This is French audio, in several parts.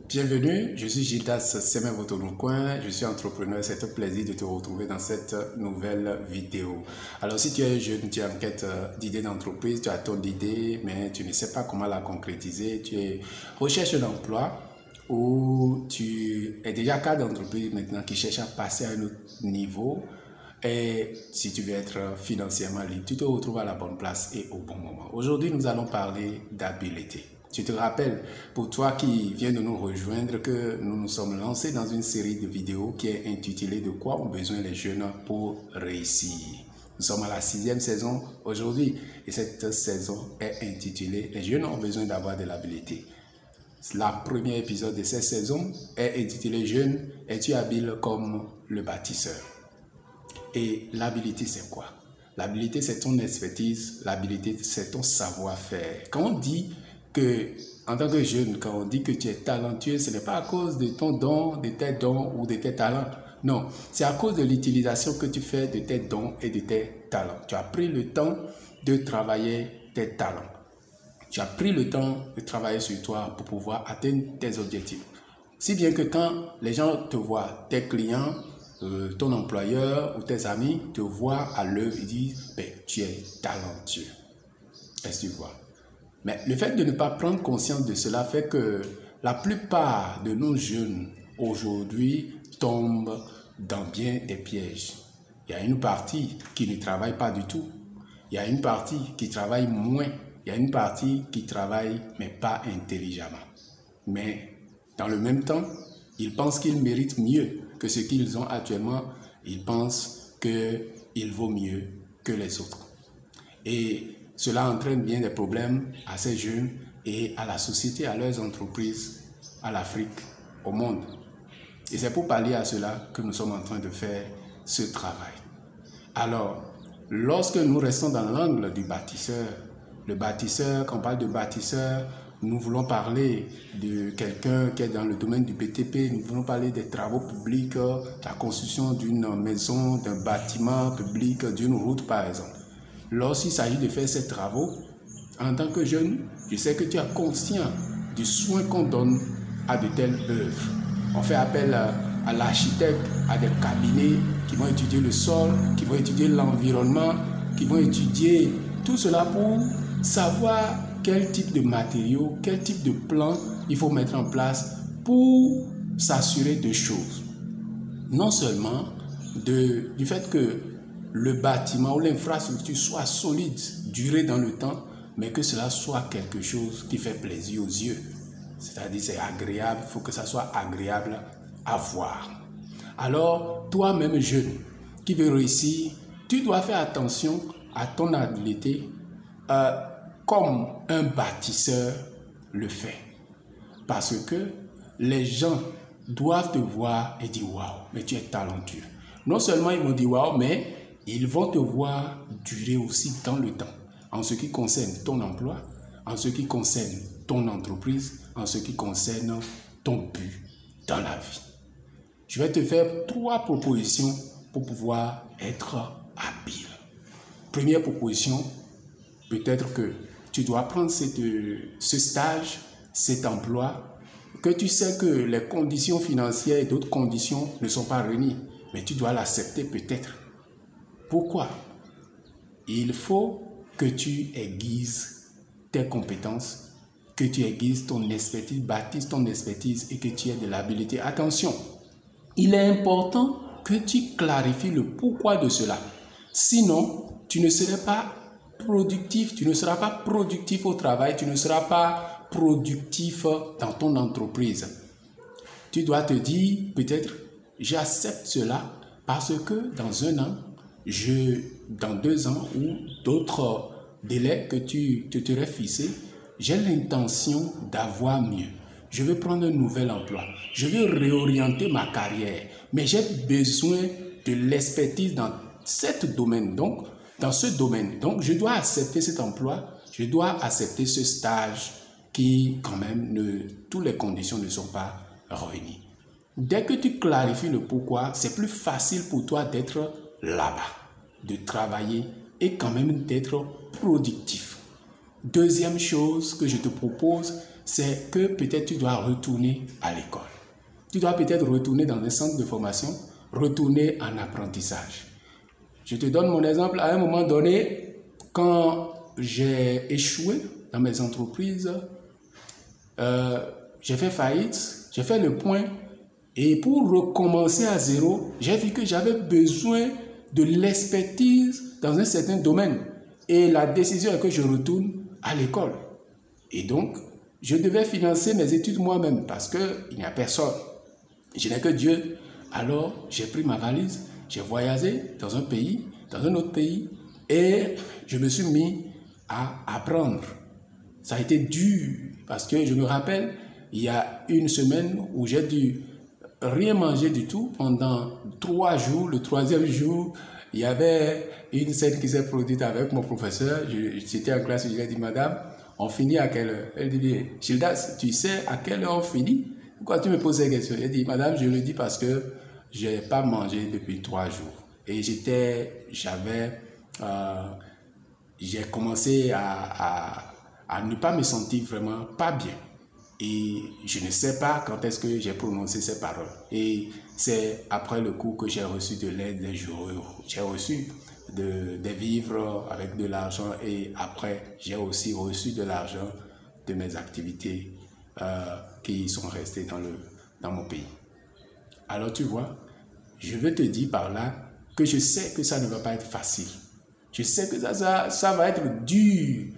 Bienvenue, je suis Gildas Semen votre coin, je suis entrepreneur, c'est un plaisir de te retrouver dans cette nouvelle vidéo. Alors si tu es jeune, tu es en quête d'idées d'entreprise, tu as ton idée mais tu ne sais pas comment la concrétiser, tu es recherche d'emploi ou tu es déjà cadre d'entreprise maintenant qui cherche à passer à un autre niveau et si tu veux être financièrement libre, tu te retrouves à la bonne place et au bon moment. Aujourd'hui, nous allons parler d'habileté. Tu te rappelles, pour toi qui viens de nous rejoindre, que nous nous sommes lancés dans une série de vidéos qui est intitulée « De quoi ont besoin les jeunes pour réussir ?» Nous sommes à la 6e saison aujourd'hui et cette saison est intitulée « Les jeunes ont besoin d'avoir de l'habileté ». Le premier épisode de cette saison est intitulé « Jeune, es-tu habile comme le bâtisseur ?» Et l'habilité, c'est quoi? L'habilité, c'est ton expertise. L'habilité, c'est ton savoir-faire. Quand on dit que, en tant que jeune, quand on dit que tu es talentueux, ce n'est pas à cause de ton don, de tes dons ou de tes talents. Non, c'est à cause de l'utilisation que tu fais de tes dons et de tes talents. Tu as pris le temps de travailler tes talents. Tu as pris le temps de travailler sur toi pour pouvoir atteindre tes objectifs. Si bien que quand les gens te voient, tes clients, ton employeur ou tes amis te voient à l'œuvre et disent ben, tu es talentueux. Est-ce que tu vois? Mais le fait de ne pas prendre conscience de cela fait que la plupart de nos jeunes aujourd'hui tombent dans bien des pièges. Il y a une partie qui ne travaille pas du tout. Il y a une partie qui travaille moins. Il y a une partie qui travaille mais pas intelligemment. Mais dans le même temps, ils pensent qu'ils méritent mieux que ce qu'ils ont actuellement. Ils pensent qu'il vaut mieux que les autres. Et cela entraîne bien des problèmes à ces jeunes et à la société, à leurs entreprises, à l'Afrique, au monde. Et c'est pour pallier à cela que nous sommes en train de faire ce travail. Alors, lorsque nous restons dans l'angle du bâtisseur, le bâtisseur, quand on parle de bâtisseur, nous voulons parler de quelqu'un qui est dans le domaine du BTP, nous voulons parler des travaux publics, la construction d'une maison, d'un bâtiment public, d'une route par exemple. Lorsqu'il s'agit de faire ces travaux, en tant que jeune, je sais que tu es conscient du soin qu'on donne à de telles œuvres. On fait appel à l'architecte, à des cabinets qui vont étudier le sol, qui vont étudier l'environnement, qui vont étudier tout cela pour savoir quel type de matériaux, quel type de plan il faut mettre en place pour s'assurer de choses. Non seulement du fait que le bâtiment ou l'infrastructure soit solide, durer dans le temps, mais que cela soit quelque chose qui fait plaisir aux yeux. C'est-à-dire c'est agréable, il faut que ça soit agréable à voir. Alors, toi-même jeune qui veux réussir, tu dois faire attention à ton habileté comme un bâtisseur le fait. Parce que les gens doivent te voir et dire « Waouh, mais tu es talentueux ». Non seulement ils vont dire « Waouh », mais ils vont te voir durer aussi dans le temps. En ce qui concerne ton emploi, en ce qui concerne ton entreprise, en ce qui concerne ton but dans la vie. Je vais te faire 3 propositions pour pouvoir être habile. Première proposition, peut-être que tu dois prendre ce stage, cet emploi, que tu sais que les conditions financières et d'autres conditions ne sont pas réunies, mais tu dois l'accepter peut-être. Pourquoi? Il faut que tu aiguises tes compétences, que tu aiguises ton expertise, bâtisses ton expertise et que tu aies de l'habileté. Attention, il est important que tu clarifies le pourquoi de cela. Sinon, tu ne serais pas productif, tu ne seras pas productif au travail, tu ne seras pas productif dans ton entreprise. Tu dois te dire, peut-être, j'accepte cela parce que dans un an, dans 2 ans ou d'autres délais que tu te serais fixé, j'ai l'intention d'avoir mieux. Je veux prendre un nouvel emploi. Je veux réorienter ma carrière. Mais j'ai besoin de l'expertise dans ce domaine. Donc, dans ce domaine. Donc, je dois accepter cet emploi. Je dois accepter ce stage qui, quand même, toutes les conditions ne sont pas réunies. Dès que tu clarifies le pourquoi, c'est plus facile pour toi d'être là-bas, de travailler et quand même d'être productif. Deuxième chose que je te propose, c'est que peut-être tu dois retourner à l'école. Tu dois peut-être retourner dans un centre de formation, retourner en apprentissage. Je te donne mon exemple. À un moment donné, quand j'ai échoué dans mes entreprises, j'ai fait faillite, j'ai fait le point. Et pour recommencer à zéro, j'ai vu que j'avais besoin de l'expertise dans un certain domaine. Et la décision est que je retourne à l'école. Et donc, je devais financer mes études moi-même parce qu'il n'y a personne. Je n'ai que Dieu. Alors, j'ai pris ma valise, j'ai voyagé dans un pays, dans un autre pays, et je me suis mis à apprendre. Ça a été dur parce que je me rappelle, il y a une semaine où j'ai dû rien manger du tout pendant 3 jours. Le 3e jour, il y avait une scène qui s'est produite avec mon professeur. J'étais en classe, je lui ai dit, madame, on finit à quelle heure? Elle dit, Gildas, tu sais à quelle heure on finit? Pourquoi tu me poses ces questions? Elle dit, madame, je le dis parce que je n'ai pas mangé depuis 3 jours. Et j'ai commencé à ne pas me sentir vraiment pas bien. Et je ne sais pas quand est-ce que j'ai prononcé ces paroles. Et c'est après le cours que j'ai reçu de l'aide des jours. J'ai reçu des vivres avec de l'argent et après, j'ai aussi reçu de l'argent de mes activités qui sont restées dans mon pays. Alors tu vois, je veux te dire par là que je sais que ça ne va pas être facile. Je sais que ça va être dur.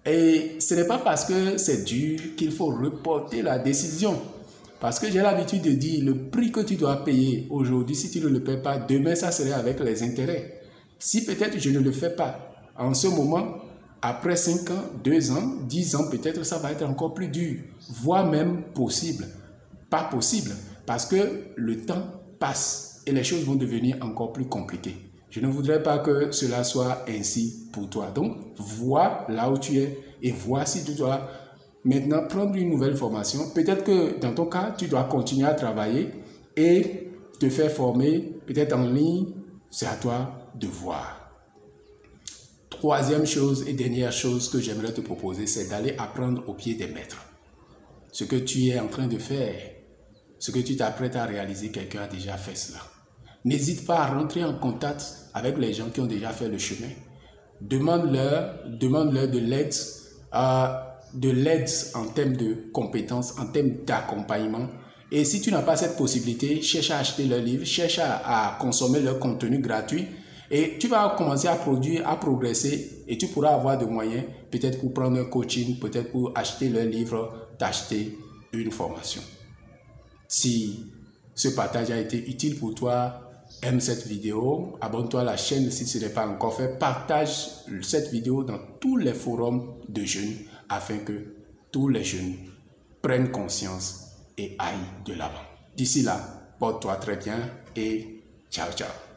Et ce n'est pas parce que c'est dur qu'il faut reporter la décision. Parce que j'ai l'habitude de dire, le prix que tu dois payer aujourd'hui, si tu ne le paies pas, demain, ça serait avec les intérêts. Si peut-être je ne le fais pas, en ce moment, après 5 ans, 2 ans, 10 ans, peut-être ça va être encore plus dur, voire même possible. Pas possible, parce que le temps passe et les choses vont devenir encore plus compliquées. Je ne voudrais pas que cela soit ainsi pour toi. Donc, vois là où tu es et vois si tu dois maintenant prendre une nouvelle formation. Peut-être que dans ton cas, tu dois continuer à travailler et te faire former, peut-être en ligne. C'est à toi de voir. 3e chose et dernière chose que j'aimerais te proposer, c'est d'aller apprendre au pied des maîtres. Ce que tu es en train de faire, ce que tu t'apprêtes à réaliser, quelqu'un a déjà fait cela. N'hésite pas à rentrer en contact avec les gens qui ont déjà fait le chemin. Demande-leur de l'aide en termes de compétences, en termes d'accompagnement. Et si tu n'as pas cette possibilité, cherche à acheter leurs livres, cherche à consommer leur contenu gratuit. Et tu vas commencer à produire, à progresser et tu pourras avoir des moyens, peut-être pour prendre un coaching, peut-être pour acheter leurs livres, t'acheter une formation. Si ce partage a été utile pour toi, aime cette vidéo, abonne-toi à la chaîne si ce n'est pas encore fait, partage cette vidéo dans tous les forums de jeunes afin que tous les jeunes prennent conscience et aillent de l'avant. D'ici là, porte-toi très bien et ciao ciao.